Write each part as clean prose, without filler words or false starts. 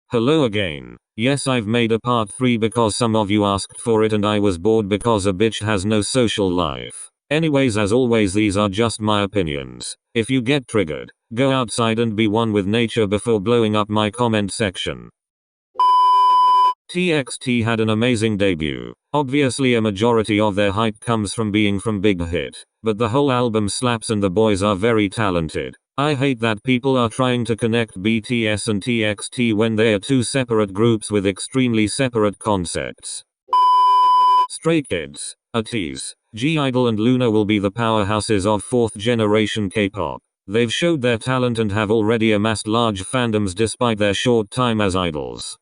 Hello again. Yes, I've made a part 3 because some of you asked for it and I was bored because a bitch has no social life. Anyways, as always, these are just my opinions. If you get triggered, go outside and be one with nature before blowing up my comment section. TXT had an amazing debut. Obviously a majority of their hype comes from being from big hit, but the whole album slaps and the boys are very talented. I hate that people are trying to connect BTS and TXT when they are two separate groups with extremely separate concepts. Stray Kids, a tease. G-Idol and Luna will be the powerhouses of 4th generation K-pop. They've showed their talent and have already amassed large fandoms despite their short time as idols.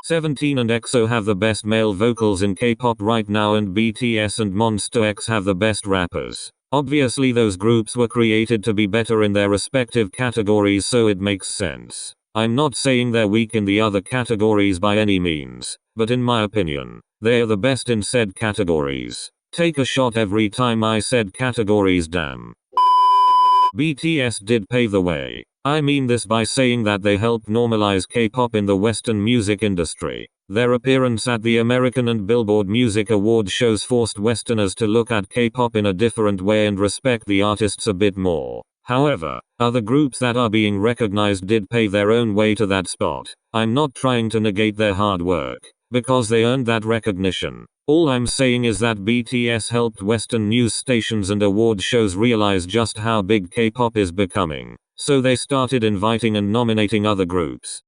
17 and EXO have the best male vocals in K-pop right now, and BTS and Monsta X have the best rappers. Obviously those groups were created to be better in their respective categories, so it makes sense. I'm not saying they're weak in the other categories by any means, but in my opinion, they're the best in said categories. Take a shot every time I said categories, damn. BTS did pave the way. I mean this by saying that they helped normalize K-pop in the Western music industry. Their appearance at the American and Billboard Music Awards shows forced Westerners to look at K-pop in a different way and respect the artists a bit more. However, other groups that are being recognized did pave their own way to that spot. I'm not trying to negate their hard work, because they earned that recognition. All I'm saying is that BTS helped Western news stations and award shows realize just how big K-pop is becoming. So they started inviting and nominating other groups.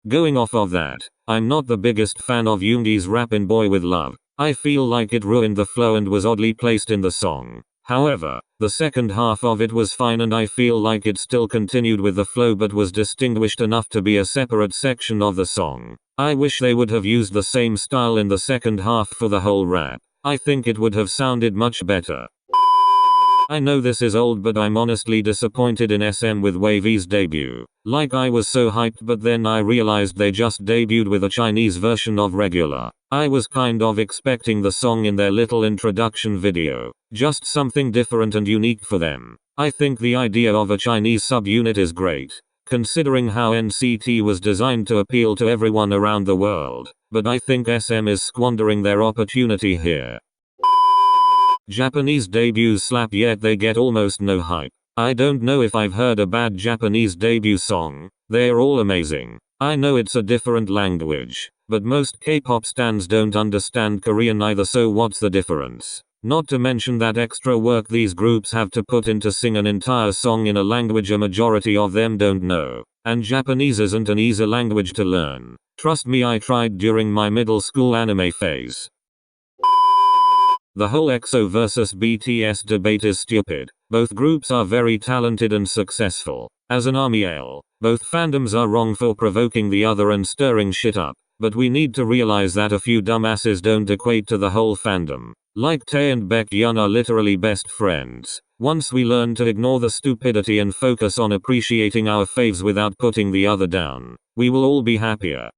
Going off of that, I'm not the biggest fan of Yoongi's rap in Boy With Love. I feel like it ruined the flow and was oddly placed in the song. However, the second half of it was fine and I feel like it still continued with the flow but was distinguished enough to be a separate section of the song. I wish they would have used the same style in the second half for the whole rap. I think it would have sounded much better. I know this is old, but I'm honestly disappointed in SM with WeiV's debut. Like, I was so hyped, but then I realized they just debuted with a Chinese version of Regular. I was kind of expecting the song in their little introduction video. Just something different and unique for them. I think the idea of a Chinese subunit is great, considering how NCT was designed to appeal to everyone around the world. But I think SM is squandering their opportunity here. Japanese debuts slap, yet they get almost no hype. I don't know if I've heard a bad Japanese debut song. They're all amazing. I know it's a different language, but most K-pop stans don't understand Korean either, so what's the difference? Not to mention that extra work these groups have to put in to sing an entire song in a language a majority of them don't know. And Japanese isn't an easy language to learn. Trust me, I tried during my middle school anime phase. The whole EXO versus BTS debate is stupid. Both groups are very talented and successful. As an army L, both fandoms are wrong for provoking the other and stirring shit up. But we need to realize that a few dumbasses don't equate to the whole fandom. Like Tae and Baekhyun are literally best friends. Once we learn to ignore the stupidity and focus on appreciating our faves without putting the other down, we will all be happier.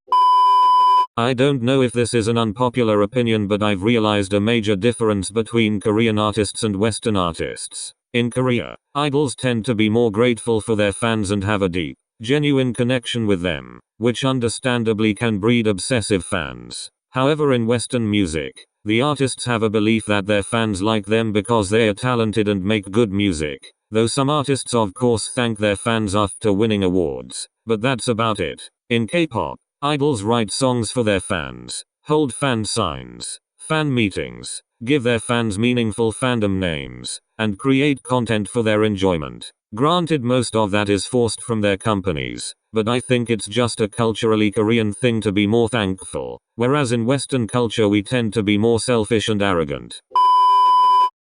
I don't know if this is an unpopular opinion, but I've realized a major difference between Korean artists and Western artists. In Korea, idols tend to be more grateful for their fans and have a deep, genuine connection with them, which understandably can breed obsessive fans. However, in Western music, the artists have a belief that their fans like them because they are talented and make good music, though some artists of course thank their fans after winning awards, but that's about it. In K-pop, idols write songs for their fans, hold fan signs, fan meetings, give their fans meaningful fandom names, and create content for their enjoyment. Granted, most of that is forced from their companies, but I think it's just a culturally Korean thing to be more thankful, whereas in Western culture we tend to be more selfish and arrogant.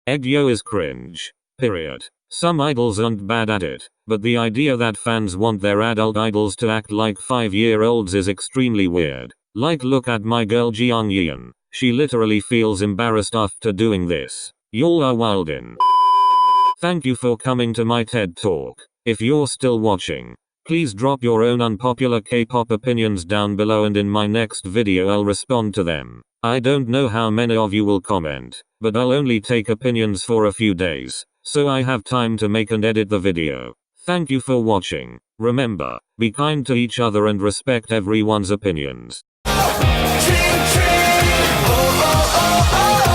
Aegyo is cringe. Period. Some idols aren't bad at it, but the idea that fans want their adult idols to act like 5-year-olds is extremely weird. Like, look at my girl Jeong Yeon. She literally feels embarrassed after doing this. Y'all are wildin'. Thank you for coming to my TED Talk. If you're still watching, please drop your own unpopular K-pop opinions down below, and in my next video I'll respond to them. I don't know how many of you will comment, but I'll only take opinions for a few days, so I have time to make and edit the video. Thank you for watching. Remember, be kind to each other and respect everyone's opinions. Dream, dream. Oh, oh, oh, oh.